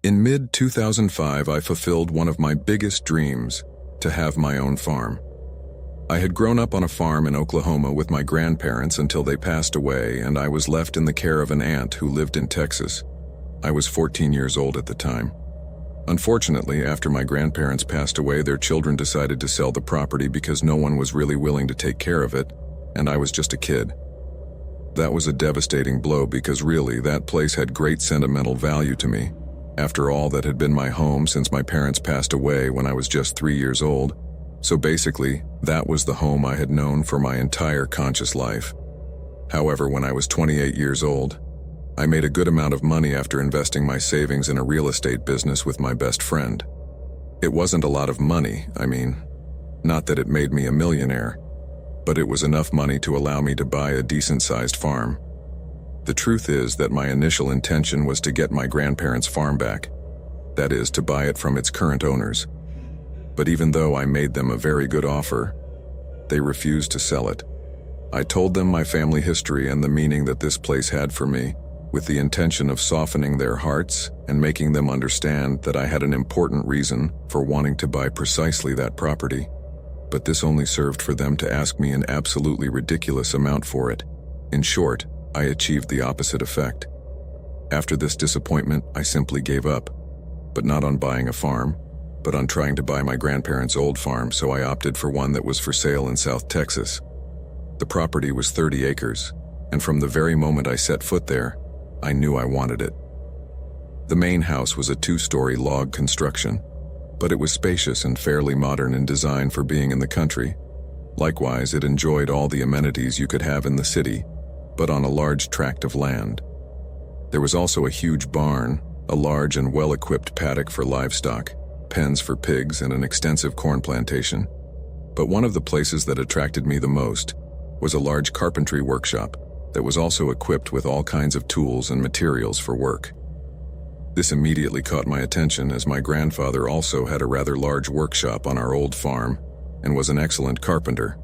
In mid-2005, I fulfilled one of my biggest dreams, to have my own farm. I had grown up on a farm in Oklahoma with my grandparents until they passed away, and I was left in the care of an aunt who lived in Texas. I was 14 years old at the time. Unfortunately, after my grandparents passed away, their children decided to sell the property because no one was really willing to take care of it, and I was just a kid. That was a devastating blow because really, that place had great sentimental value to me. After all, that had been my home since my parents passed away when I was just 3 years old. So basically, that was the home I had known for my entire conscious life. However, when I was 28 years old, I made a good amount of money after investing my savings in a real estate business with my best friend. It wasn't a lot of money, not that it made me a millionaire, but it was enough money to allow me to buy a decent-sized farm. The truth is that my initial intention was to get my grandparents' farm back. That is, to buy it from its current owners. But even though I made them a very good offer, they refused to sell it. I told them my family history and the meaning that this place had for me, with the intention of softening their hearts and making them understand that I had an important reason for wanting to buy precisely that property. But this only served for them to ask me an absolutely ridiculous amount for it. In short, I achieved the opposite effect. After this disappointment, I simply gave up, but not on buying a farm, but on trying to buy my grandparents' old farm, so I opted for one that was for sale in South Texas. The property was 30 acres, and from the very moment I set foot there, I knew I wanted it. The main house was a 2-story log construction, but it was spacious and fairly modern in design for being in the country. Likewise, it enjoyed all the amenities you could have in the city, but on a large tract of land. There was also a huge barn, a large and well-equipped paddock for livestock, pens for pigs, and an extensive corn plantation. But one of the places that attracted me the most was a large carpentry workshop that was also equipped with all kinds of tools and materials for work. This immediately caught my attention, as my grandfather also had a rather large workshop on our old farm and was an excellent carpenter.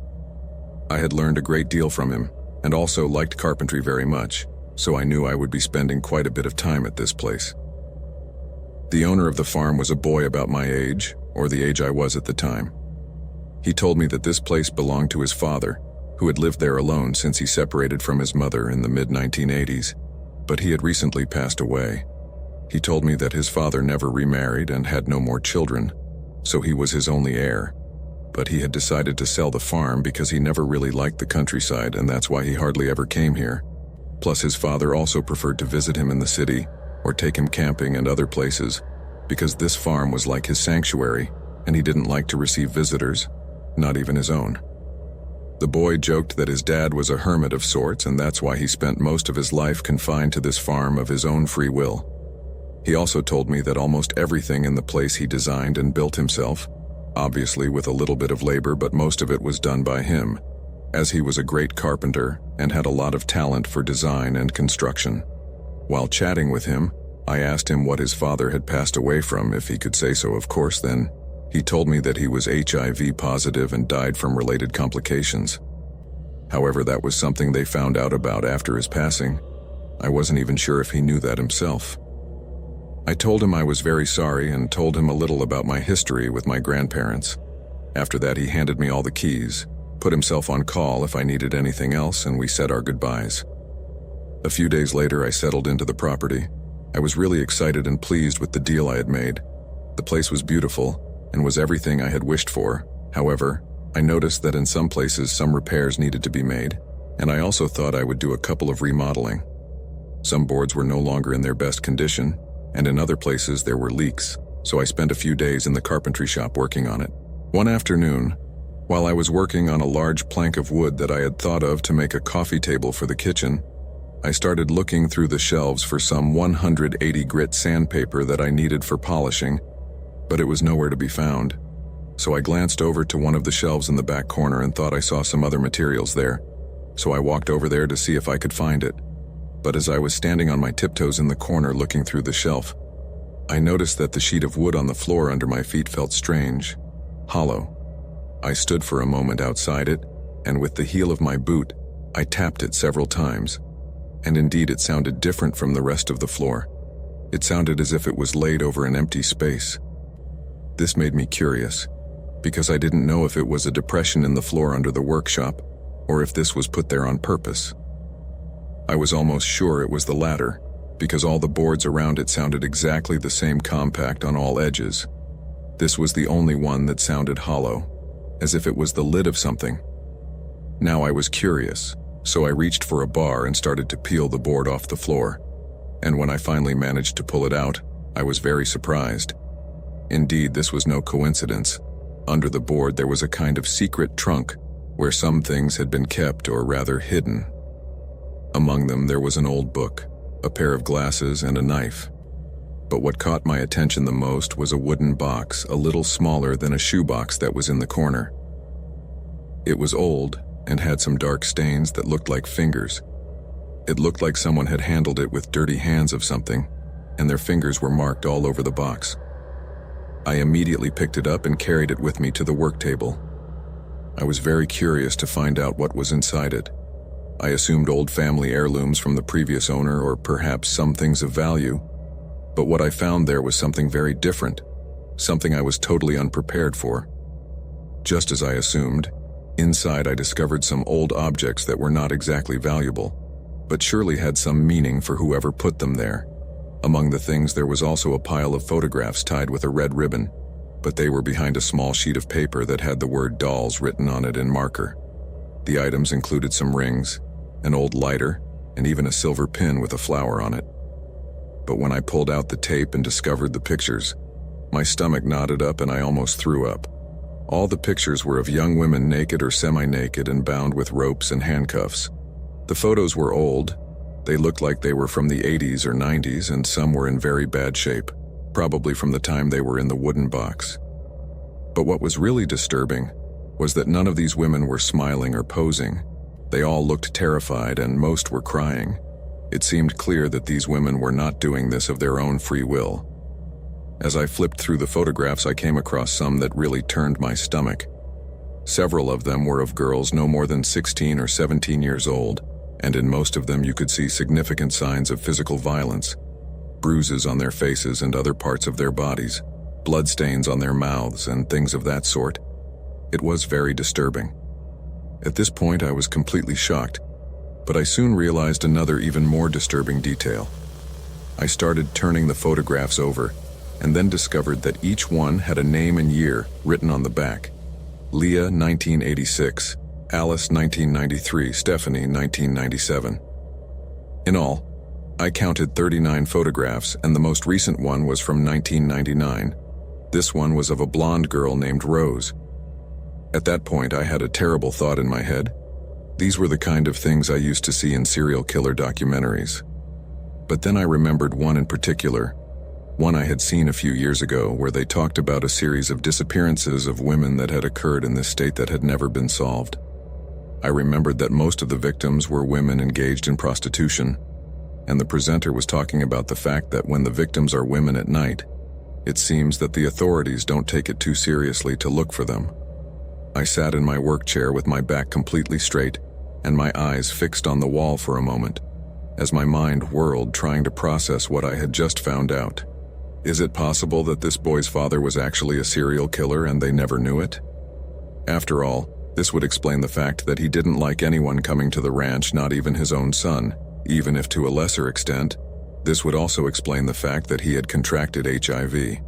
I had learned a great deal from him, and also liked carpentry very much, so I knew I would be spending quite a bit of time at this place. The owner of the farm was a boy about my age, or the age I was at the time. He told me that this place belonged to his father, who had lived there alone since he separated from his mother in the mid-1980s, but he had recently passed away. He told me that his father never remarried and had no more children, so he was his only heir. But he had decided to sell the farm because he never really liked the countryside, and that's why he hardly ever came here. Plus, his father also preferred to visit him in the city or take him camping and other places, because this farm was like his sanctuary, and he didn't like to receive visitors, not even his own. The boy joked that his dad was a hermit of sorts, and that's why he spent most of his life confined to this farm of his own free will. He also told me that almost everything in the place he designed and built himself, obviously with a little bit of labor, but most of it was done by him, as he was a great carpenter and had a lot of talent for design and construction. While chatting with him, I asked him what his father had passed away from, if he could say so, of course. Then he told me that he was HIV positive and died from related complications. However, that was something they found out about after his passing. I wasn't even sure if he knew that himself. I told him I was very sorry and told him a little about my history with my grandparents. After that, he handed me all the keys, put himself on call if I needed anything else, and we said our goodbyes. A few days later, I settled into the property. I was really excited and pleased with the deal I had made. The place was beautiful and was everything I had wished for. However, I noticed that in some places some repairs needed to be made, and I also thought I would do a couple of remodeling. Some boards were no longer in their best condition, and in other places there were leaks, so I spent a few days in the carpentry shop working on it. One afternoon, while I was working on a large plank of wood that I had thought of to make a coffee table for the kitchen, I started looking through the shelves for some 180 grit sandpaper that I needed for polishing, but it was nowhere to be found. So I glanced over to one of the shelves in the back corner and thought I saw some other materials there, so I walked over there to see if I could find it. But as I was standing on my tiptoes in the corner looking through the shelf, I noticed that the sheet of wood on the floor under my feet felt strange, hollow. I stood for a moment outside it, and with the heel of my boot, I tapped it several times, and indeed it sounded different from the rest of the floor. It sounded as if it was laid over an empty space. This made me curious, because I didn't know if it was a depression in the floor under the workshop, or if this was put there on purpose. I was almost sure it was the latter, because all the boards around it sounded exactly the same, compact on all edges. This was the only one that sounded hollow, as if it was the lid of something. Now I was curious, so I reached for a bar and started to peel the board off the floor. And when I finally managed to pull it out, I was very surprised. Indeed, this was no coincidence. Under the board there was a kind of secret trunk, where some things had been kept, or rather hidden. Among them there was an old book, a pair of glasses, and a knife. But what caught my attention the most was a wooden box, a little smaller than a shoebox, that was in the corner. It was old, and had some dark stains that looked like fingers. It looked like someone had handled it with dirty hands of something, and their fingers were marked all over the box. I immediately picked it up and carried it with me to the work table. I was very curious to find out what was inside it. I assumed old family heirlooms from the previous owner, or perhaps some things of value. But what I found there was something very different, something I was totally unprepared for. Just as I assumed, inside I discovered some old objects that were not exactly valuable, but surely had some meaning for whoever put them there. Among the things there was also a pile of photographs tied with a red ribbon, but they were behind a small sheet of paper that had the word dolls written on it in marker. The items included some rings, an old lighter, and even a silver pin with a flower on it. But when I pulled out the tape and discovered the pictures, my stomach knotted up and I almost threw up. All the pictures were of young women naked or semi-naked and bound with ropes and handcuffs. The photos were old. They looked like they were from the 80s or 90s, and some were in very bad shape, probably from the time they were in the wooden box. But what was really disturbing was that none of these women were smiling or posing. They all looked terrified, and most were crying. It seemed clear that these women were not doing this of their own free will. As I flipped through the photographs, I came across some that really turned my stomach. Several of them were of girls no more than 16 or 17 years old, and in most of them you could see significant signs of physical violence, bruises on their faces and other parts of their bodies, bloodstains on their mouths, and things of that sort. It was very disturbing. At this point I was completely shocked, but I soon realized another even more disturbing detail. I started turning the photographs over, and then discovered that each one had a name and year written on the back. Leah, 1986, Alice, 1993, Stephanie, 1997. In all, I counted 39 photographs, and the most recent one was from 1999. This one was of a blonde girl named Rose. At that point, I had a terrible thought in my head. These were the kind of things I used to see in serial killer documentaries. But then I remembered one in particular, one I had seen a few years ago, where they talked about a series of disappearances of women that had occurred in this state that had never been solved. I remembered that most of the victims were women engaged in prostitution, and the presenter was talking about the fact that when the victims are women at night, it seems that the authorities don't take it too seriously to look for them. I sat in my work chair with my back completely straight and my eyes fixed on the wall for a moment, as my mind whirled trying to process what I had just found out. Is it possible that this boy's father was actually a serial killer and they never knew it? After all, this would explain the fact that he didn't like anyone coming to the ranch, not even his own son, even if to a lesser extent. This would also explain the fact that he had contracted HIV.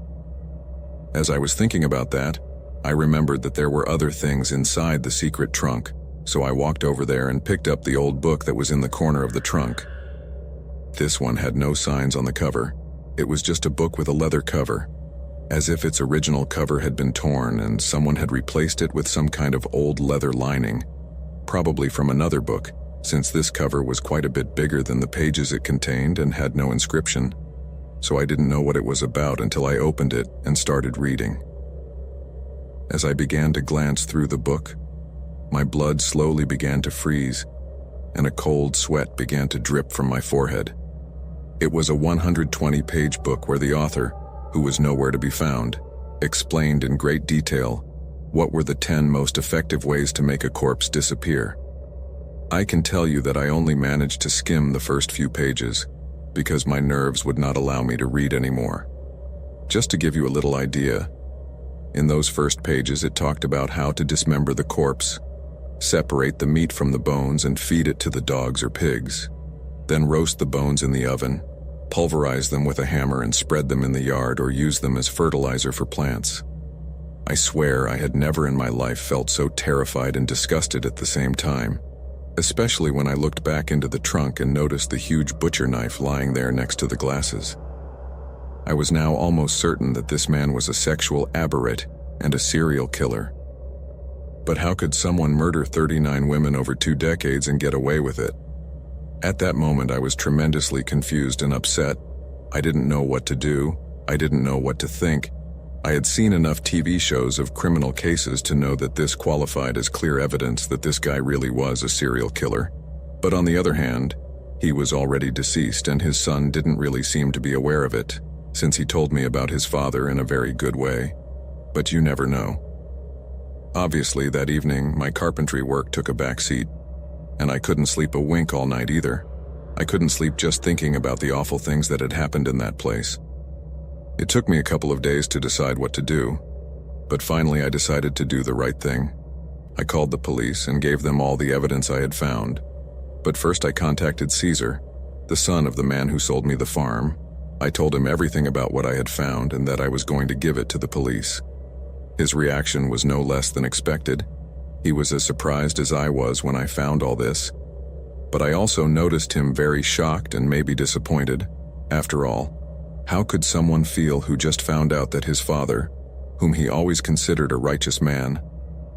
As I was thinking about that, I remembered that there were other things inside the secret trunk, so I walked over there and picked up the old book that was in the corner of the trunk. This one had no signs on the cover. It was just a book with a leather cover, as if its original cover had been torn and someone had replaced it with some kind of old leather lining, probably from another book, since this cover was quite a bit bigger than the pages it contained and had no inscription. So I didn't know what it was about until I opened it and started reading. As I began to glance through the book, my blood slowly began to freeze, and a cold sweat began to drip from my forehead. It was a 120-page book where the author, who was nowhere to be found, explained in great detail what were the 10 most effective ways to make a corpse disappear. I can tell you that I only managed to skim the first few pages, because my nerves would not allow me to read anymore. Just to give you a little idea, in those first pages it talked about how to dismember the corpse, separate the meat from the bones and feed it to the dogs or pigs, then roast the bones in the oven, pulverize them with a hammer and spread them in the yard or use them as fertilizer for plants. I swear I had never in my life felt so terrified and disgusted at the same time, especially when I looked back into the trunk and noticed the huge butcher knife lying there next to the glasses. I was now almost certain that this man was a sexual aberrant and a serial killer. But how could someone murder 39 women over 2 decades and get away with it? At that moment, I was tremendously confused and upset. I didn't know what to do. I didn't know what to think. I had seen enough TV shows of criminal cases to know that this qualified as clear evidence that this guy really was a serial killer. But on the other hand, he was already deceased and his son didn't really seem to be aware of it, since he told me about his father in a very good way. But you never know. Obviously, that evening, my carpentry work took a backseat, and I couldn't sleep a wink all night either. I couldn't sleep just thinking about the awful things that had happened in that place. It took me a couple of days to decide what to do, but finally I decided to do the right thing. I called the police and gave them all the evidence I had found. But first I contacted Caesar, the son of the man who sold me the farm. I told him everything about what I had found and that I was going to give it to the police. His reaction was no less than expected. He was as surprised as I was when I found all this. But I also noticed him very shocked and maybe disappointed. After all, how could someone feel who just found out that his father, whom he always considered a righteous man,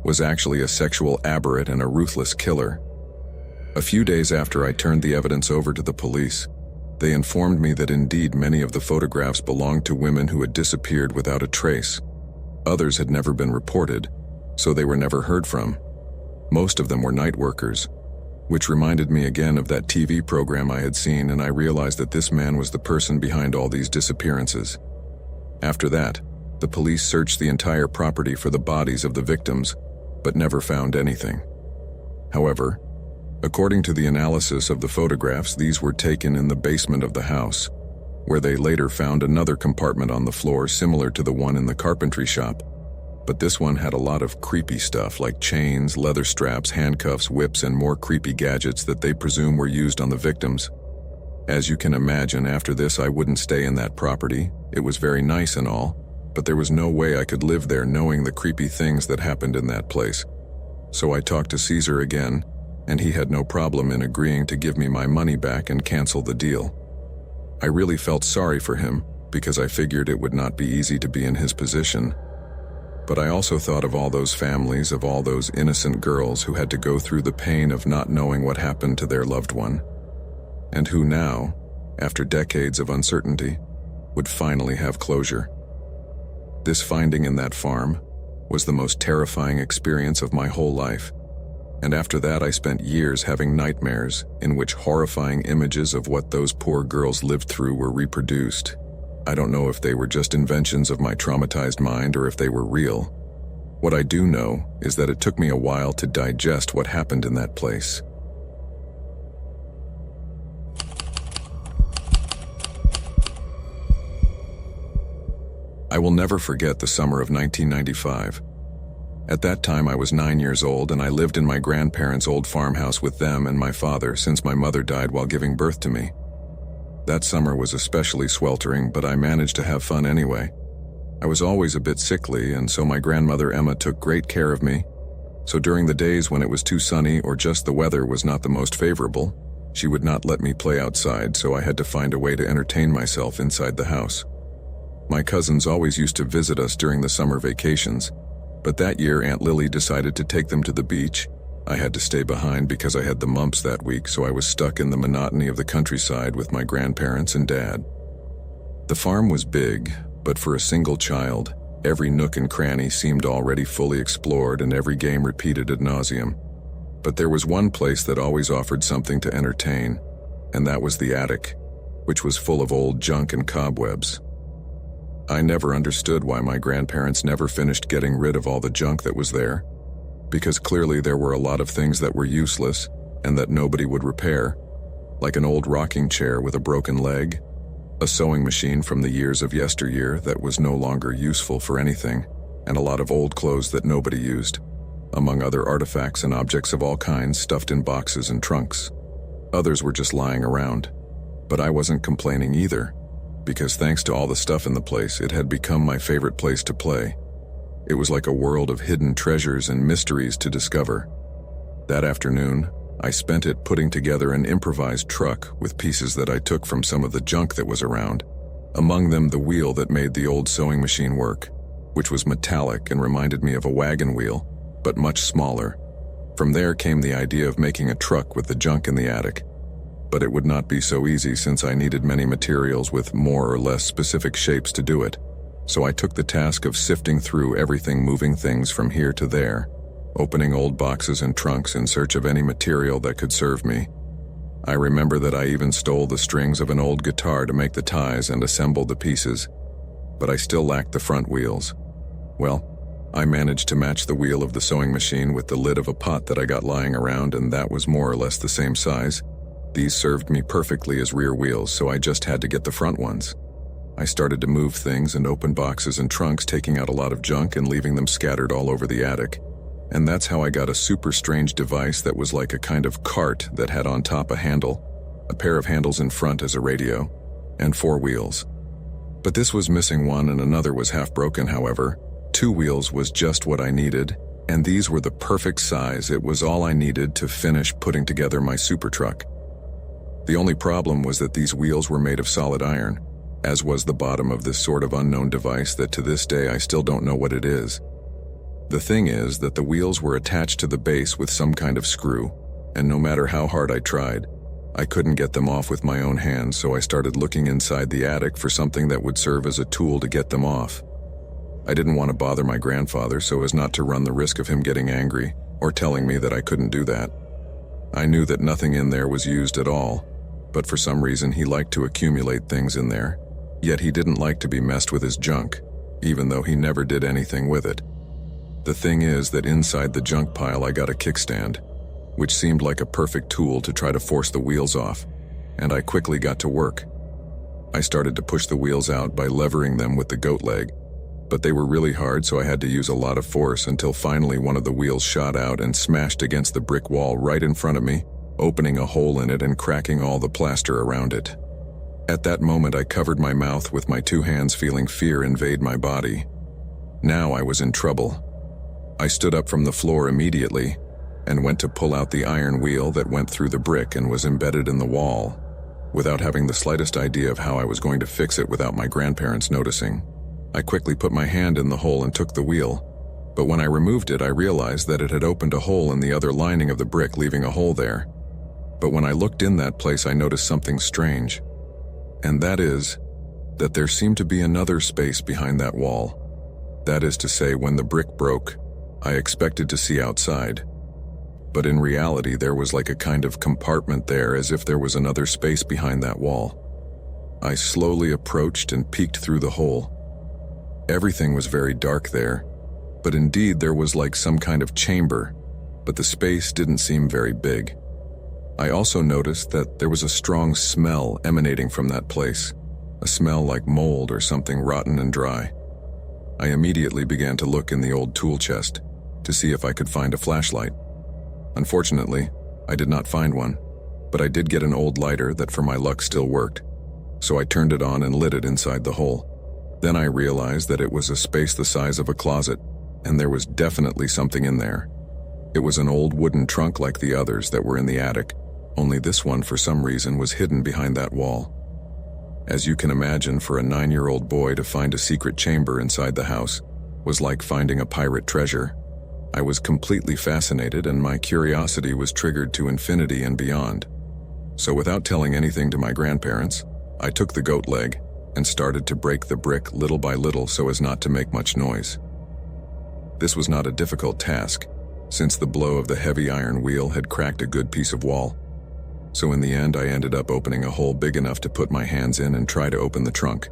was actually a sexual aberrant and a ruthless killer? A few days after I turned the evidence over to the police, they informed me that indeed many of the photographs belonged to women who had disappeared without a trace. Others had never been reported, so they were never heard from. Most of them were night workers, which reminded me again of that TV program I had seen, and I realized that this man was the person behind all these disappearances. After that, the police searched the entire property for the bodies of the victims, but never found anything. However, according to the analysis of the photographs, these were taken in the basement of the house, where they later found another compartment on the floor similar to the one in the carpentry shop. But this one had a lot of creepy stuff like chains, leather straps, handcuffs, whips, and more creepy gadgets that they presume were used on the victims. As you can imagine, after this I wouldn't stay in that property. It was very nice and all, but there was no way I could live there knowing the creepy things that happened in that place. So I talked to Caesar again, and he had no problem in agreeing to give me my money back and cancel the deal. I really felt sorry for him, because I figured it would not be easy to be in his position. But I also thought of all those families, of all those innocent girls who had to go through the pain of not knowing what happened to their loved one, and who now, after decades of uncertainty, would finally have closure. This finding in that farm was the most terrifying experience of my whole life. And after that I spent years having nightmares in which horrifying images of what those poor girls lived through were reproduced. I don't know if they were just inventions of my traumatized mind or if they were real. What I do know is that it took me a while to digest what happened in that place. I will never forget the summer of 1995. At that time I was 9 years old and I lived in my grandparents' old farmhouse with them and my father since my mother died while giving birth to me. That summer was especially sweltering, but I managed to have fun anyway. I was always a bit sickly, and so my grandmother Emma took great care of me. So during the days when it was too sunny or just the weather was not the most favorable, she would not let me play outside, so I had to find a way to entertain myself inside the house. My cousins always used to visit us during the summer vacations, but that year Aunt Lily decided to take them to the beach. I had to stay behind because I had the mumps that week, so I was stuck in the monotony of the countryside with my grandparents and dad. The farm was big, but for a single child, every nook and cranny seemed already fully explored and every game repeated ad nauseum. But there was one place that always offered something to entertain, and that was the attic, which was full of old junk and cobwebs. I never understood why my grandparents never finished getting rid of all the junk that was there, because clearly there were a lot of things that were useless and that nobody would repair. like an old rocking chair with a broken leg, a sewing machine from the years of yesteryear that was no longer useful for anything, and a lot of old clothes that nobody used, among other artifacts and objects of all kinds stuffed in boxes and trunks. Others were just lying around, but I wasn't complaining either, because thanks to all the stuff in the place, it had become my favorite place to play. It was like a world of hidden treasures and mysteries to discover. That afternoon, I spent it putting together an improvised truck with pieces that I took from some of the junk that was around, among them the wheel that made the old sewing machine work, which was metallic and reminded me of a wagon wheel, but much smaller. From there came the idea of making a truck with the junk in the attic. But it would not be so easy since I needed many materials with more or less specific shapes to do it. So I took the task of sifting through everything, moving things from here to there, opening old boxes and trunks in search of any material that could serve me. I remember that I even stole the strings of an old guitar to make the ties and assembled the pieces, but I still lacked the front wheels. Well, I managed to match the wheel of the sewing machine with the lid of a pot that I got lying around, and that was more or less the same size. These served me perfectly as rear wheels, so I just had to get the front ones. I started to move things and open boxes and trunks, taking out a lot of junk and leaving them scattered all over the attic. And that's how I got a super strange device that was like a kind of cart that had on top a handle, a pair of handles in front as a radio, and 4 wheels. But this was missing one and another was half broken, however. 2 wheels was just what I needed, and these were the perfect size. It was all I needed to finish putting together my super truck. The only problem was that these wheels were made of solid iron, as was the bottom of this sort of unknown device that to this day I still don't know what it is. The thing is that the wheels were attached to the base with some kind of screw, and no matter how hard I tried, I couldn't get them off with my own hands, so I started looking inside the attic for something that would serve as a tool to get them off. I didn't want to bother my grandfather so as not to run the risk of him getting angry or telling me that I couldn't do that. I knew that nothing in there was used at all, but for some reason he liked to accumulate things in there, yet he didn't like to be messed with his junk, even though he never did anything with it. The thing is that inside the junk pile I got a kickstand, which seemed like a perfect tool to try to force the wheels off, and I quickly got to work. I started to push the wheels out by levering them with the goat leg, but they were really hard, so I had to use a lot of force until finally one of the wheels shot out and smashed against the brick wall right in front of me, opening a hole in it and cracking all the plaster around it. At that moment I covered my mouth with my 2 hands, feeling fear invade my body. Now I was in trouble. I stood up from the floor immediately and went to pull out the iron wheel that went through the brick and was embedded in the wall, without having the slightest idea of how I was going to fix it without my grandparents noticing. I quickly put my hand in the hole and took the wheel, but when I removed it I realized that it had opened a hole in the other lining of the brick, leaving a hole there. But when I looked in that place I noticed something strange, and that is that there seemed to be another space behind that wall. That is to say, when the brick broke, I expected to see outside, but in reality there was like a kind of compartment there, as if there was another space behind that wall. I slowly approached and peeked through the hole. Everything was very dark there, but indeed there was like some kind of chamber, but the space didn't seem very big. I also noticed that there was a strong smell emanating from that place, a smell like mold or something rotten and dry. I immediately began to look in the old tool chest to see if I could find a flashlight. Unfortunately, I did not find one, but I did get an old lighter that for my luck still worked, so I turned it on and lit it inside the hole. Then I realized that it was a space the size of a closet, and there was definitely something in there. It was an old wooden trunk like the others that were in the attic, only this one for some reason was hidden behind that wall. As you can imagine, for a 9-year-old boy to find a secret chamber inside the house was like finding a pirate treasure. I was completely fascinated, and my curiosity was triggered to infinity and beyond. So without telling anything to my grandparents, I took the goat leg and started to break the brick little by little so as not to make much noise. This was not a difficult task, since the blow of the heavy iron wheel had cracked a good piece of wall. So in the end I ended up opening a hole big enough to put my hands in and try to open the trunk.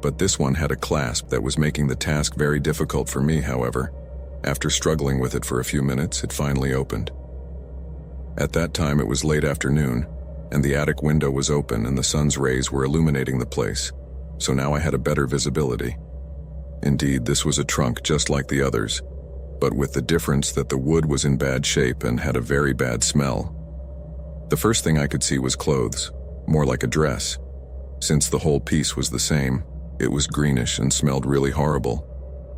But this one had a clasp that was making the task very difficult for me, however. After struggling with it for a few minutes, it finally opened. At that time it was late afternoon, and the attic window was open and the sun's rays were illuminating the place, so now I had a better visibility. Indeed, this was a trunk just like the others, but with the difference that the wood was in bad shape and had a very bad smell. The first thing I could see was clothes, more like a dress. Since the whole piece was the same, it was greenish and smelled really horrible,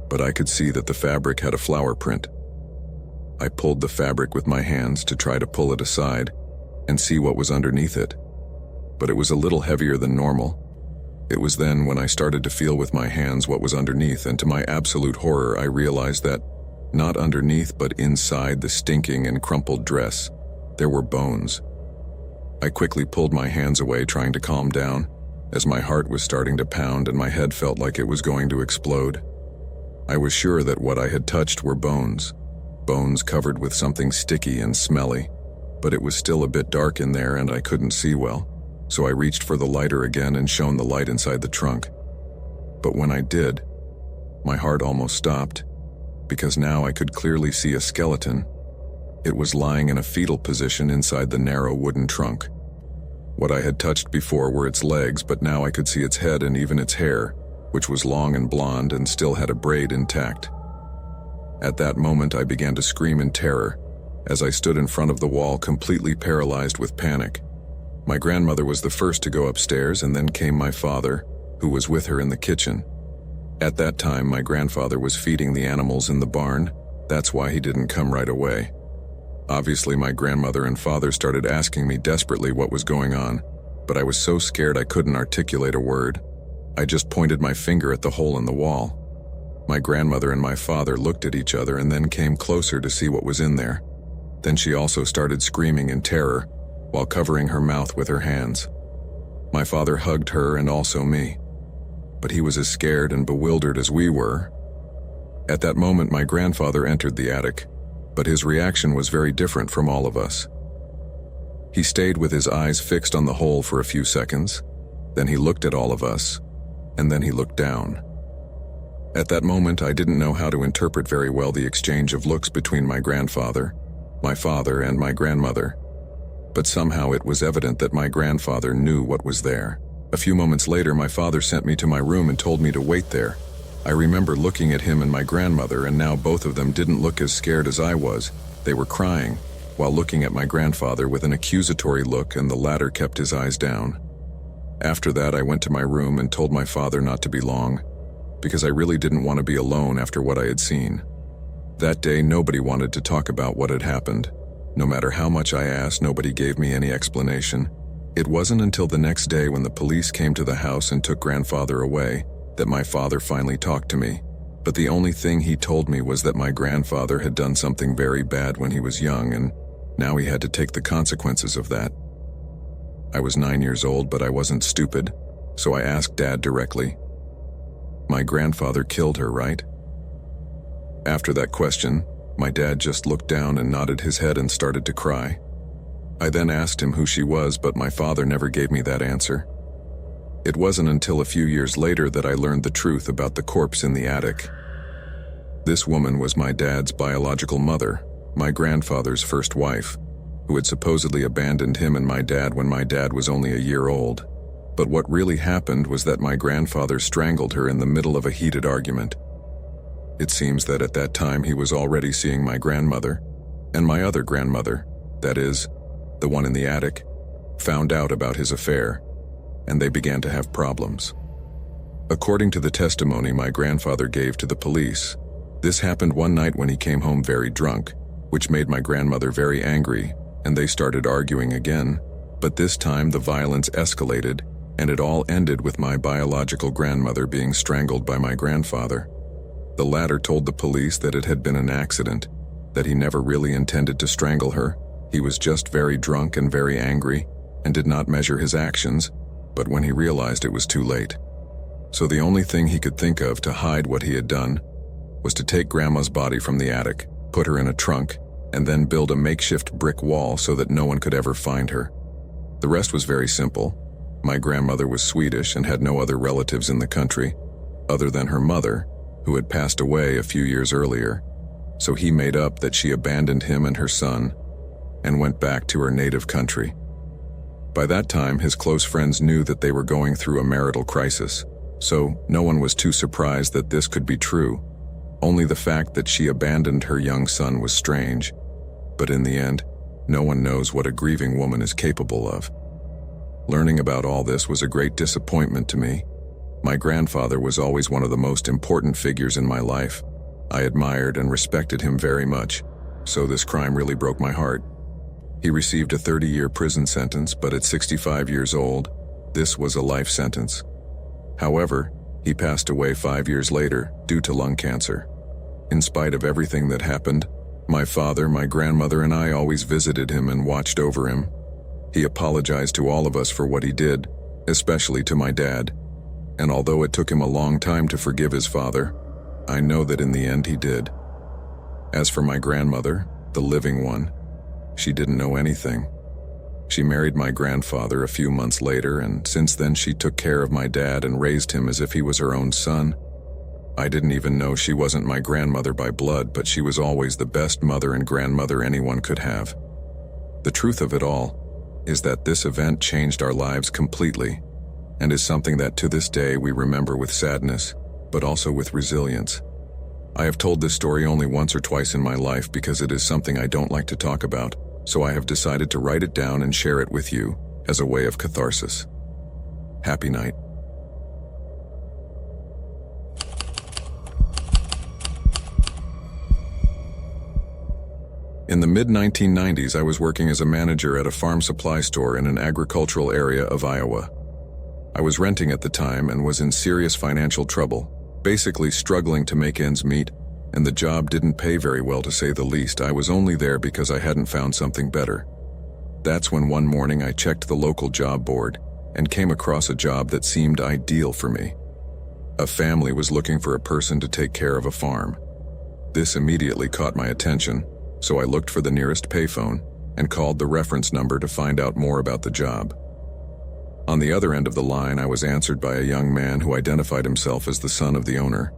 but I could see that the fabric had a flower print. I pulled the fabric with my hands to try to pull it aside and see what was underneath it, but it was a little heavier than normal. It was then when I started to feel with my hands what was underneath, and to my absolute horror I realized that, not underneath but inside the stinking and crumpled dress, there were bones. I quickly pulled my hands away, trying to calm down, as my heart was starting to pound and my head felt like it was going to explode. I was sure that what I had touched were bones covered with something sticky and smelly, but it was still a bit dark in there and I couldn't see well, so I reached for the lighter again and shone the light inside the trunk. But when I did, my heart almost stopped, because now I could clearly see a skeleton. It was lying in a fetal position inside the narrow wooden trunk. What I had touched before were its legs, but now I could see its head and even its hair, which was long and blonde and still had a braid intact. At that moment I began to scream in terror, as I stood in front of the wall completely paralyzed with panic. My grandmother was the first to go upstairs, and then came my father, who was with her in the kitchen. At that time my grandfather was feeding the animals in the barn. That's why he didn't come right away. Obviously my grandmother and father started asking me desperately what was going on, but I was so scared I couldn't articulate a word. I just pointed my finger at the hole in the wall. My grandmother and my father looked at each other and then came closer to see what was in there. Then she also started screaming in terror, while covering her mouth with her hands. My father hugged her and also me, but he was as scared and bewildered as we were. At that moment my grandfather entered the attic, but his reaction was very different from all of us. He stayed with his eyes fixed on the hole for a few seconds, then he looked at all of us, and then he looked down. At that moment I didn't know how to interpret very well the exchange of looks between my grandfather, my father, and my grandmother, but somehow it was evident that my grandfather knew what was there. A few moments later my father sent me to my room and told me to wait there. I remember looking at him and my grandmother, and now both of them didn't look as scared as I was. They were crying, while looking at my grandfather with an accusatory look, and the latter kept his eyes down. After that I went to my room and told my father not to be long, because I really didn't want to be alone after what I had seen. That day nobody wanted to talk about what had happened. No matter how much I asked, nobody gave me any explanation. It wasn't until the next day, when the police came to the house and took grandfather away, that my father finally talked to me. But the only thing he told me was that my grandfather had done something very bad when he was young, and now he had to take the consequences of that. I was 9 years old, but I wasn't stupid, so I asked Dad directly, "My grandfather killed her, right?" After that question, my dad just looked down and nodded his head and started to cry. I then asked him who she was, but my father never gave me that answer. It wasn't until a few years later that I learned the truth about the corpse in the attic. This woman was my dad's biological mother, my grandfather's first wife, who had supposedly abandoned him and my dad when my dad was only a year old. But what really happened was that my grandfather strangled her in the middle of a heated argument. It seems that at that time he was already seeing my grandmother, and my other grandmother, that is, the one in the attic, found out about his affair, and they began to have problems. According to the testimony my grandfather gave to the police, this happened one night when he came home very drunk, which made my grandmother very angry, and they started arguing again, but this time the violence escalated, and it all ended with my biological grandmother being strangled by my grandfather. The latter told the police that it had been an accident, that he never really intended to strangle her. He was just very drunk and very angry, and did not measure his actions, but when he realized it was too late. So the only thing he could think of to hide what he had done was to take Grandma's body from the attic, put her in a trunk, and then build a makeshift brick wall so that no one could ever find her. The rest was very simple. My grandmother was Swedish and had no other relatives in the country, other than her mother, who had passed away a few years earlier, so he made up that she abandoned him and her son and went back to her native country. By that time, his close friends knew that they were going through a marital crisis, so no one was too surprised that this could be true. Only the fact that she abandoned her young son was strange. But in the end, no one knows what a grieving woman is capable of. Learning about all this was a great disappointment to me. My grandfather was always one of the most important figures in my life. I admired and respected him very much, so this crime really broke my heart. He received a 30-year prison sentence, but at 65 years old, this was a life sentence. However, he passed away 5 years later due to lung cancer. In spite of everything that happened, my father, my grandmother, and I always visited him and watched over him. He apologized to all of us for what he did, especially to my dad. And although it took him a long time to forgive his father, I know that in the end he did. As for my grandmother, the living one, she didn't know anything. She married my grandfather a few months later, and since then she took care of my dad and raised him as if he was her own son. I didn't even know she wasn't my grandmother by blood, but she was always the best mother and grandmother anyone could have. The truth of it all is that this event changed our lives completely, and is something that to this day we remember with sadness, but also with resilience. I have told this story only once or twice in my life because it is something I don't like to talk about, so I have decided to write it down and share it with you as a way of catharsis. Happy night. In the mid-1990s, I was working as a manager at a farm supply store in an agricultural area of Iowa. I was renting at the time and was in serious financial trouble, basically struggling to make ends meet, and the job didn't pay very well to say the least. I was only there because I hadn't found something better. That's when one morning I checked the local job board and came across a job that seemed ideal for me. A family was looking for a person to take care of a farm. This immediately caught my attention, so I looked for the nearest payphone and called the reference number to find out more about the job. On the other end of the line, I was answered by a young man who identified himself as the son of the owner.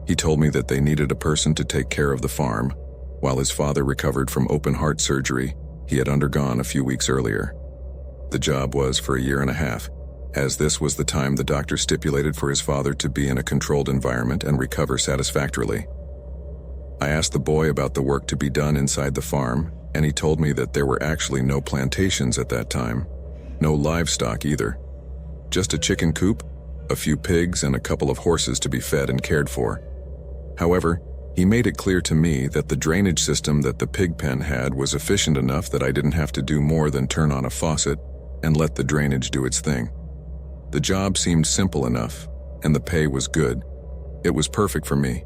He told me that they needed a person to take care of the farm, while his father recovered from open heart surgery he had undergone a few weeks earlier. The job was for 1.5 years, as this was the time the doctor stipulated for his father to be in a controlled environment and recover satisfactorily. I asked the boy about the work to be done inside the farm, and he told me that there were actually no plantations at that time. No livestock either. Just a chicken coop, a few pigs, and a couple of horses to be fed and cared for. However, he made it clear to me that the drainage system that the pig pen had was efficient enough that I didn't have to do more than turn on a faucet and let the drainage do its thing. The job seemed simple enough, and the pay was good. It was perfect for me,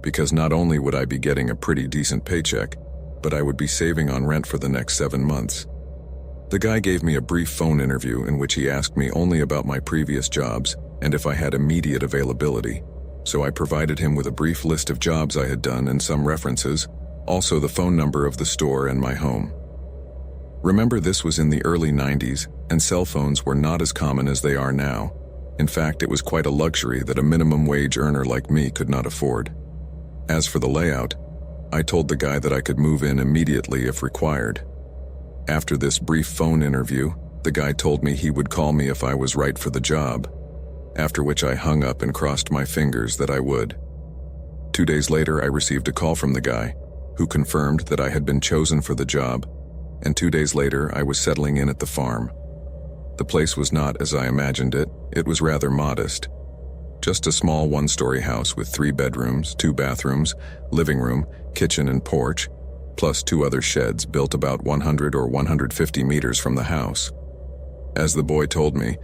because not only would I be getting a pretty decent paycheck, but I would be saving on rent for the next 7 months. The guy gave me a brief phone interview in which he asked me only about my previous jobs and if I had immediate availability, so I provided him with a brief list of jobs I had done and some references, also the phone number of the store and my home. Remember, this was in the early 90s, and cell phones were not as common as they are now. In fact, it was quite a luxury that a minimum wage earner like me could not afford. As for the layout, I told the guy that I could move in immediately if required. After this brief phone interview, the guy told me he would call me if I was right for the job, after which I hung up and crossed my fingers that I would. 2 days later, I received a call from the guy, who confirmed that I had been chosen for the job, and 2 days later I was settling in at the farm. The place was not as I imagined it. It was rather modest. Just a small one-story house with 3 bedrooms, 2 bathrooms, living room, kitchen and porch, plus 2 other sheds built about 100 or 150 meters from the house. As the boy told me,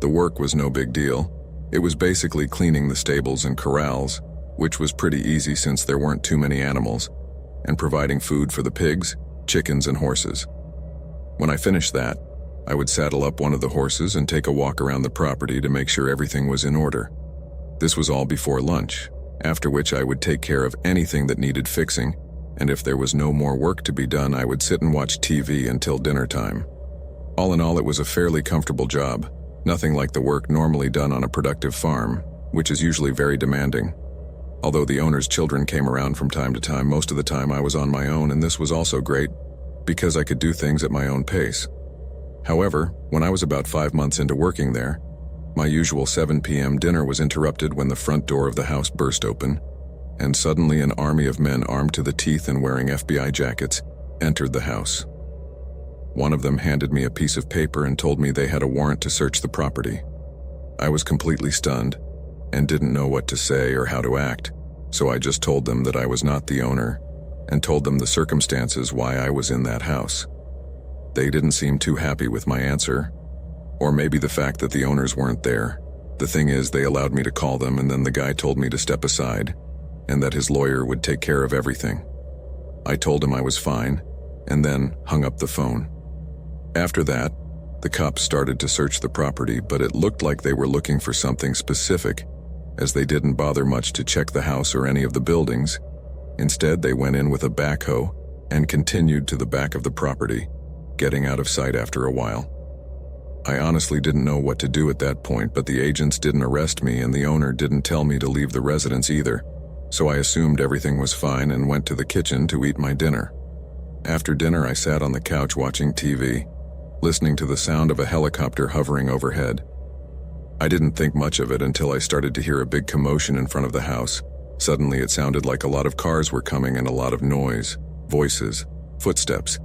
the work was no big deal. It was basically cleaning the stables and corrals, which was pretty easy since there weren't too many animals, and providing food for the pigs, chickens, and horses. When I finished that, I would saddle up one of the horses and take a walk around the property to make sure everything was in order. This was all before lunch, after which I would take care of anything that needed fixing, and if there was no more work to be done, I would sit and watch TV until dinner time. All in all, it was a fairly comfortable job, nothing like the work normally done on a productive farm, which is usually very demanding. Although the owner's children came around from time to time, most of the time I was on my own, and this was also great because I could do things at my own pace. However, when I was about 5 months into working there, my usual 7 p.m. dinner was interrupted when the front door of the house burst open, and suddenly an army of men armed to the teeth and wearing FBI jackets entered the house. One of them handed me a piece of paper and told me they had a warrant to search the property. I was completely stunned and didn't know what to say or how to act, so I just told them that I was not the owner and told them the circumstances why I was in that house. They didn't seem too happy with my answer, or maybe the fact that the owners weren't there. The thing is, they allowed me to call them, and then the guy told me to step aside and that his lawyer would take care of everything. I told him I was fine and then hung up the phone. After that, the cops started to search the property, but it looked like they were looking for something specific, as they didn't bother much to check the house or any of the buildings. Instead, they went in with a backhoe and continued to the back of the property, getting out of sight after a while. I honestly didn't know what to do at that point, but the agents didn't arrest me and the owner didn't tell me to leave the residence either, so I assumed everything was fine and went to the kitchen to eat my dinner. After dinner, I sat on the couch watching TV, listening to the sound of a helicopter hovering overhead. I didn't think much of it until I started to hear a big commotion in front of the house. Suddenly, it sounded like a lot of cars were coming and a lot of noise, voices, footsteps.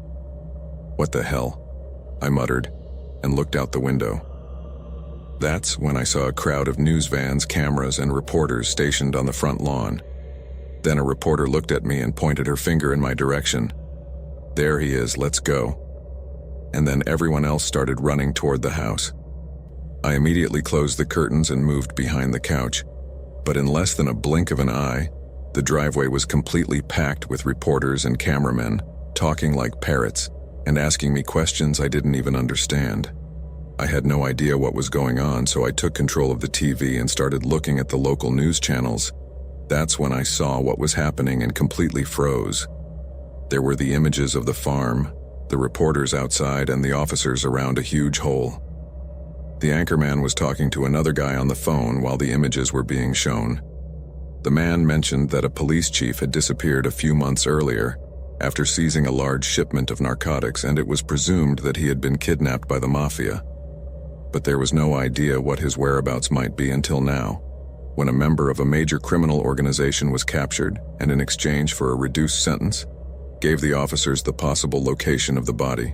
"What the hell?" I muttered and looked out the window. That's when I saw a crowd of news vans, cameras, and reporters stationed on the front lawn. Then a reporter looked at me and pointed her finger in my direction. "There he is, let's go." And then everyone else started running toward the house. I immediately closed the curtains and moved behind the couch, but in less than a blink of an eye, the driveway was completely packed with reporters and cameramen, talking like parrots and asking me questions I didn't even understand. I had no idea what was going on, so I took control of the TV and started looking at the local news channels. That's when I saw what was happening and completely froze. There were the images of the farm, the reporters outside, and the officers around a huge hole. The anchorman was talking to another guy on the phone while the images were being shown. The man mentioned that a police chief had disappeared a few months earlier after seizing a large shipment of narcotics, and it was presumed that he had been kidnapped by the mafia. But there was no idea what his whereabouts might be until now, when a member of a major criminal organization was captured and in exchange for a reduced sentence, gave the officers the possible location of the body.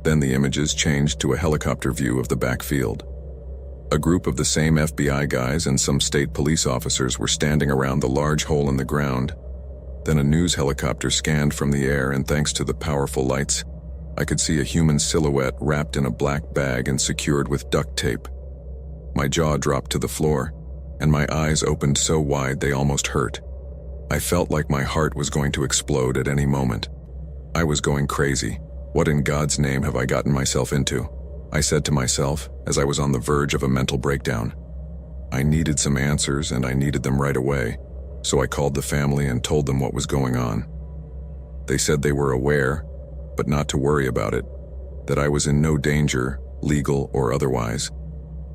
Then the images changed to a helicopter view of the backfield. A group of the same FBI guys and some state police officers were standing around the large hole in the ground. Then a news helicopter scanned from the air, and thanks to the powerful lights, I could see a human silhouette wrapped in a black bag and secured with duct tape. My jaw dropped to the floor, and my eyes opened so wide they almost hurt. I felt like my heart was going to explode at any moment. I was going crazy. What in God's name have I gotten myself into? I said to myself as I was on the verge of a mental breakdown. I needed some answers, and I needed them right away, so I called the family and told them what was going on. They said they were aware, but not to worry about it, that I was in no danger, legal or otherwise.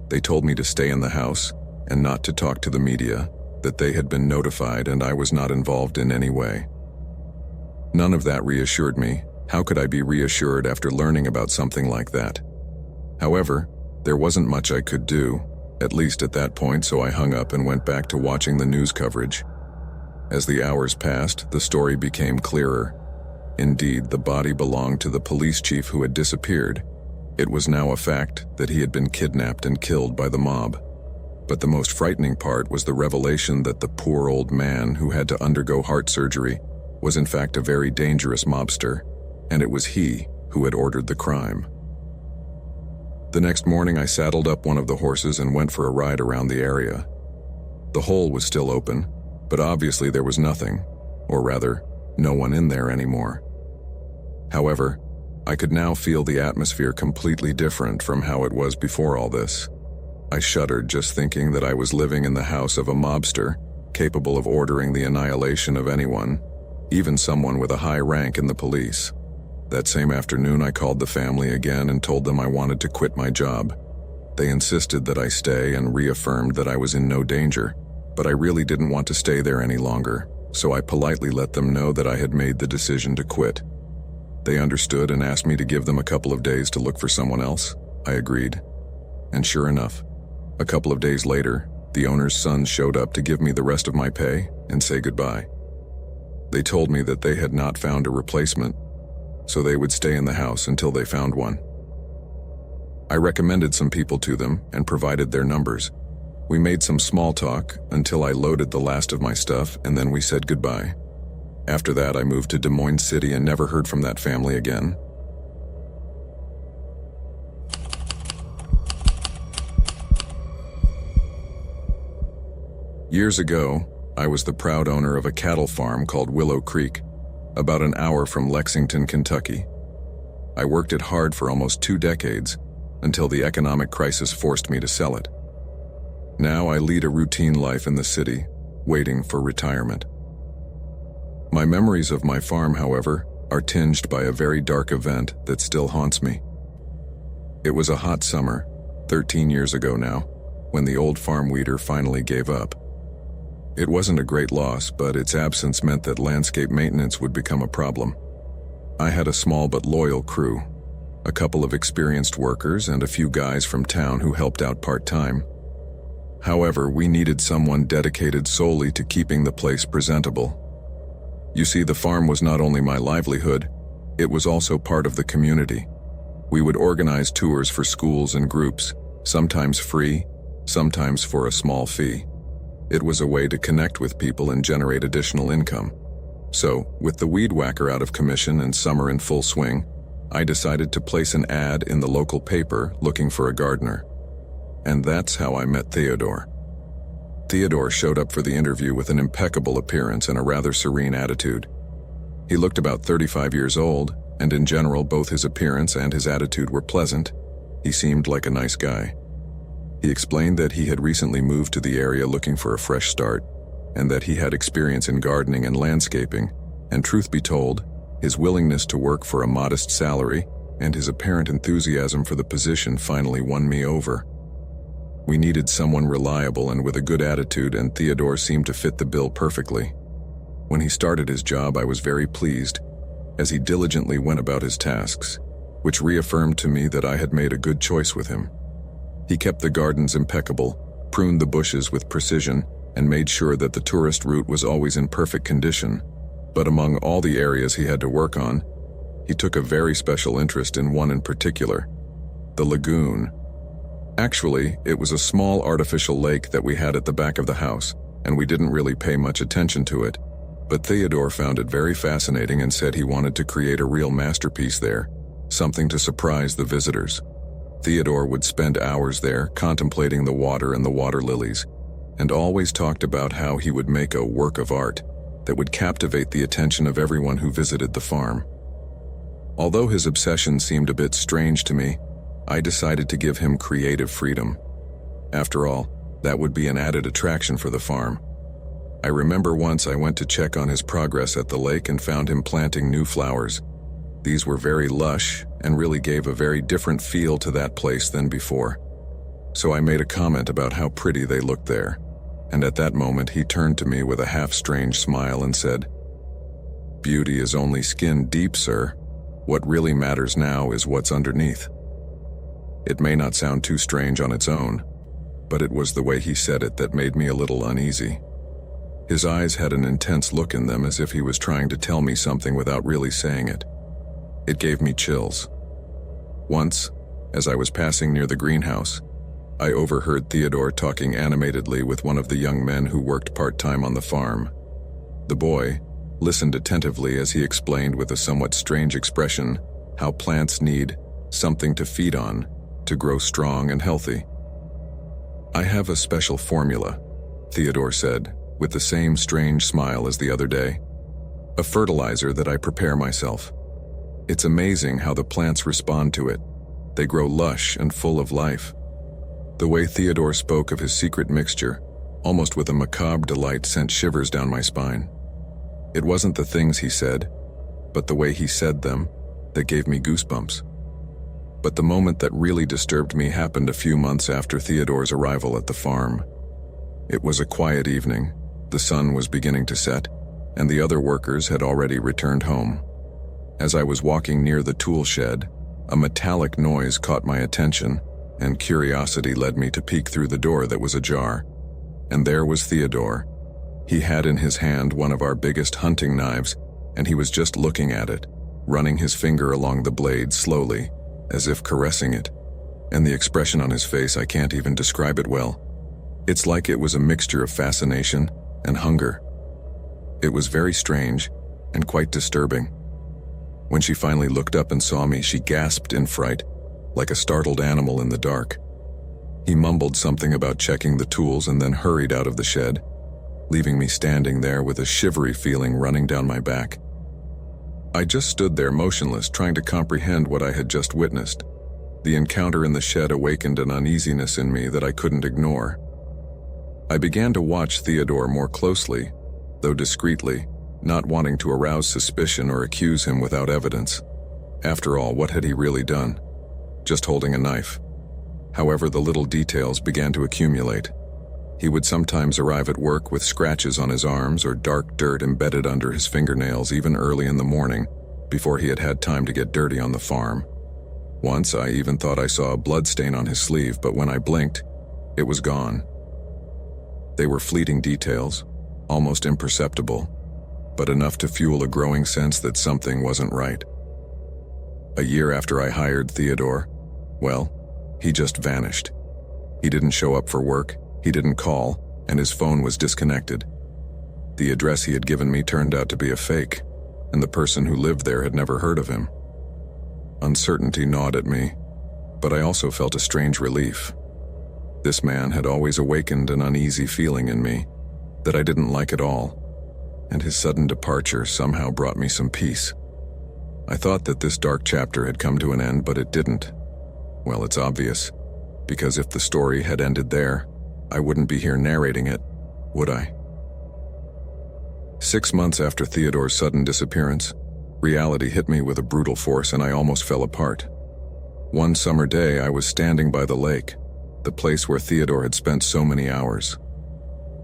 They told me to stay in the house and not to talk to the media, that they had been notified and I was not involved in any way. None of that reassured me. How could I be reassured after learning about something like that? However, there wasn't much I could do, at least at that point, so I hung up and went back to watching the news coverage. As the hours passed, the story became clearer. Indeed, the body belonged to the police chief who had disappeared. It was now a fact that he had been kidnapped and killed by the mob. But the most frightening part was the revelation that the poor old man who had to undergo heart surgery was in fact a very dangerous mobster, and it was he who had ordered the crime. The next morning, I saddled up one of the horses and went for a ride around the area. The hole was still open, but obviously there was nothing, or rather, no one in there anymore. However, I could now feel the atmosphere completely different from how it was before all this. I shuddered just thinking that I was living in the house of a mobster, capable of ordering the annihilation of anyone, even someone with a high rank in the police. That same afternoon, I called the family again and told them I wanted to quit my job. They insisted that I stay and reaffirmed that I was in no danger, but I really didn't want to stay there any longer, so I politely let them know that I had made the decision to quit. They understood and asked me to give them a couple of days to look for someone else. I agreed. And sure enough, a couple of days later, the owner's sons showed up to give me the rest of my pay and say goodbye. They told me that they had not found a replacement, so they would stay in the house until they found one. I recommended some people to them and provided their numbers. We made some small talk until I loaded the last of my stuff, and then we said goodbye. After that, I moved to Des Moines City and never heard from that family again. Years ago, I was the proud owner of a cattle farm called Willow Creek, about an hour from Lexington, Kentucky. I worked it hard for almost 2 decades until the economic crisis forced me to sell it. Now I lead a routine life in the city, waiting for retirement. My memories of my farm, however, are tinged by a very dark event that still haunts me. It was a hot summer, 13 years ago now, when the old farm weeder finally gave up. It wasn't a great loss, but its absence meant that landscape maintenance would become a problem. I had a small but loyal crew, a couple of experienced workers and a few guys from town who helped out part-time. However, we needed someone dedicated solely to keeping the place presentable. You see, the farm was not only my livelihood, it was also part of the community. We would organize tours for schools and groups, sometimes free, sometimes for a small fee. It was a way to connect with people and generate additional income. So, with the weed whacker out of commission and summer in full swing, I decided to place an ad in the local paper looking for a gardener. And that's how I met Theodore. Theodore showed up for the interview with an impeccable appearance and a rather serene attitude. He looked about 35 years old, and in general both his appearance and his attitude were pleasant. He seemed like a nice guy. He explained that he had recently moved to the area looking for a fresh start, and that he had experience in gardening and landscaping, and truth be told, his willingness to work for a modest salary and his apparent enthusiasm for the position finally won me over. We needed someone reliable and with a good attitude, and Theodore seemed to fit the bill perfectly. When he started his job, I was very pleased, as he diligently went about his tasks, which reaffirmed to me that I had made a good choice with him. He kept the gardens impeccable, pruned the bushes with precision, and made sure that the tourist route was always in perfect condition. But among all the areas he had to work on, he took a very special interest in one in particular, the lagoon. Actually, it was a small artificial lake that we had at the back of the house, and we didn't really pay much attention to it. But Theodore found it very fascinating and said he wanted to create a real masterpiece there, something to surprise the visitors. Theodore would spend hours there contemplating the water and the water lilies, and always talked about how he would make a work of art that would captivate the attention of everyone who visited the farm. Although his obsession seemed a bit strange to me, I decided to give him creative freedom. After all, that would be an added attraction for the farm. I remember once I went to check on his progress at the lake and found him planting new flowers. These were very lush and really gave a very different feel to that place than before. So I made a comment about how pretty they looked there, and at that moment he turned to me with a half-strange smile and said, "Beauty is only skin deep, sir. What really matters now is what's underneath." It may not sound too strange on its own, but it was the way he said it that made me a little uneasy. His eyes had an intense look in them, as if he was trying to tell me something without really saying it. It gave me chills. Once, as I was passing near the greenhouse, I overheard Theodore talking animatedly with one of the young men who worked part-time on the farm. The boy listened attentively as he explained with a somewhat strange expression how plants need something to feed on to grow strong and healthy. "I have a special formula," Theodore said, with the same strange smile as the other day. "A fertilizer that I prepare myself. It's amazing how the plants respond to it. They grow lush and full of life." The way Theodore spoke of his secret mixture, almost with a macabre delight, sent shivers down my spine. It wasn't the things he said, but the way he said them, that gave me goosebumps. But the moment that really disturbed me happened a few months after Theodore's arrival at the farm. It was a quiet evening, the sun was beginning to set, and the other workers had already returned home. As I was walking near the tool shed, a metallic noise caught my attention, and curiosity led me to peek through the door that was ajar. And there was Theodore. He had in his hand one of our biggest hunting knives, and he was just looking at it, running his finger along the blade slowly, as if caressing it. And the expression on his face, I can't even describe it well. It's like it was a mixture of fascination and hunger. It was very strange and quite disturbing. When she finally looked up and saw me, she gasped in fright, like a startled animal in the dark. He mumbled something about checking the tools and then hurried out of the shed, leaving me standing there with a shivery feeling running down my back. I just stood there motionless, trying to comprehend what I had just witnessed. The encounter in the shed awakened an uneasiness in me that I couldn't ignore. I began to watch Theodore more closely, though discreetly, not wanting to arouse suspicion or accuse him without evidence. After all, what had he really done? Just holding a knife. However, the little details began to accumulate. He would sometimes arrive at work with scratches on his arms or dark dirt embedded under his fingernails even early in the morning, before he had had time to get dirty on the farm. Once I even thought I saw a bloodstain on his sleeve, but when I blinked, it was gone. They were fleeting details, almost imperceptible, but enough to fuel a growing sense that something wasn't right. A year after I hired Theodore, well, he just vanished. He didn't show up for work, he didn't call, and his phone was disconnected. The address he had given me turned out to be a fake, and the person who lived there had never heard of him. Uncertainty gnawed at me, but I also felt a strange relief. This man had always awakened an uneasy feeling in me that I didn't like at all, and his sudden departure somehow brought me some peace. I thought that this dark chapter had come to an end, but it didn't. Well, it's obvious, because if the story had ended there, I wouldn't be here narrating it, would I? 6 months after Theodore's sudden disappearance, reality hit me with a brutal force and I almost fell apart. One summer day, I was standing by the lake, the place where Theodore had spent so many hours.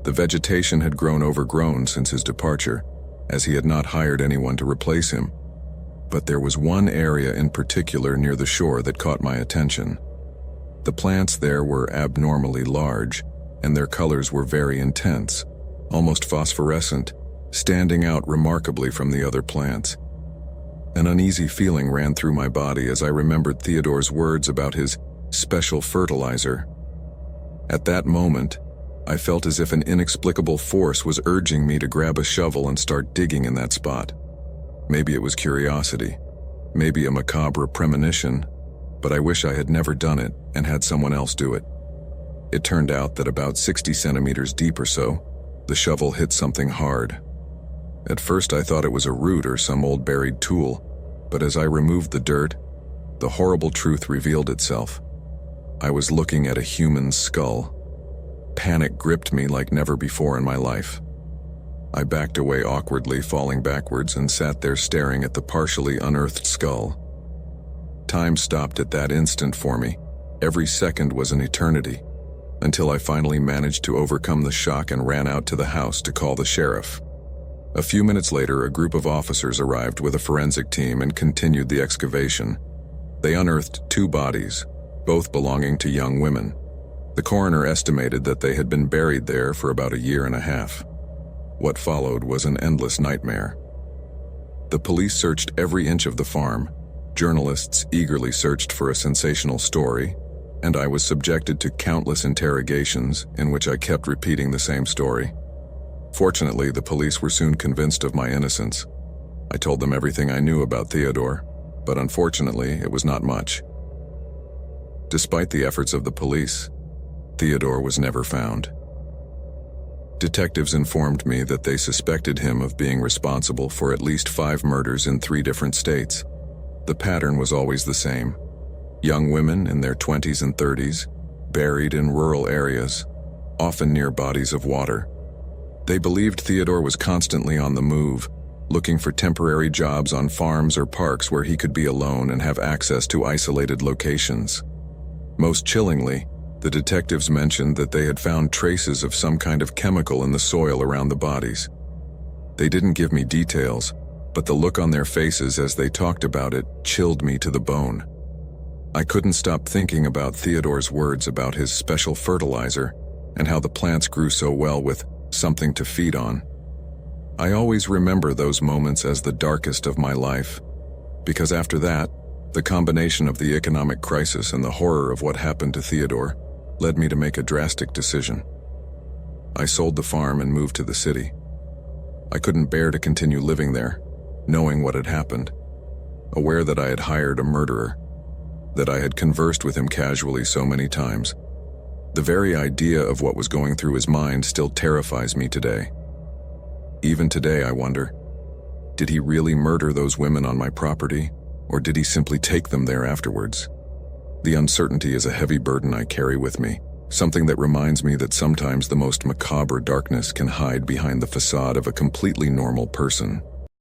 The vegetation had grown overgrown since his departure, as he had not hired anyone to replace him. But there was one area in particular near the shore that caught my attention. The plants there were abnormally large, and their colors were very intense, almost phosphorescent, standing out remarkably from the other plants. An uneasy feeling ran through my body as I remembered Theodore's words about his special fertilizer. At that moment, I felt as if an inexplicable force was urging me to grab a shovel and start digging in that spot. Maybe it was curiosity, maybe a macabre premonition, but I wish I had never done it and had someone else do it. It turned out that about 60 centimeters deep or so, the shovel hit something hard. At first I thought it was a root or some old buried tool, but as I removed the dirt, the horrible truth revealed itself. I was looking at a human skull. Panic gripped me like never before in my life. I backed away awkwardly, falling backwards, and sat there staring at the partially unearthed skull. Time stopped at that instant for me. Every second was an eternity, until I finally managed to overcome the shock and ran out to the house to call the sheriff. A few minutes later, a group of officers arrived with a forensic team and continued the excavation. They unearthed 2 bodies, both belonging to young women. The coroner estimated that they had been buried there for about a year and a half. What followed was an endless nightmare. The police searched every inch of the farm. Journalists eagerly searched for a sensational story, and I was subjected to countless interrogations in which I kept repeating the same story. Fortunately, the police were soon convinced of my innocence. I told them everything I knew about Theodore, but unfortunately, it was not much. Despite the efforts of the police, Theodore was never found. Detectives informed me that they suspected him of being responsible for at least 5 murders in 3 different states. The pattern was always the same. Young women in their 20s and 30s, buried in rural areas, often near bodies of water. They believed Theodore was constantly on the move, looking for temporary jobs on farms or parks where he could be alone and have access to isolated locations. Most chillingly, the detectives mentioned that they had found traces of some kind of chemical in the soil around the bodies. They didn't give me details, but the look on their faces as they talked about it chilled me to the bone. I couldn't stop thinking about Theodore's words about his special fertilizer and how the plants grew so well with something to feed on. I always remember those moments as the darkest of my life, because after that, the combination of the economic crisis and the horror of what happened to Theodore led me to make a drastic decision. I sold the farm and moved to the city. I couldn't bear to continue living there, knowing what had happened, aware that I had hired a murderer, that I had conversed with him casually so many times. The very idea of what was going through his mind still terrifies me today. Even today, I wonder, did he really murder those women on my property, or did he simply take them there afterwards? The uncertainty is a heavy burden I carry with me, something that reminds me that sometimes the most macabre darkness can hide behind the facade of a completely normal person.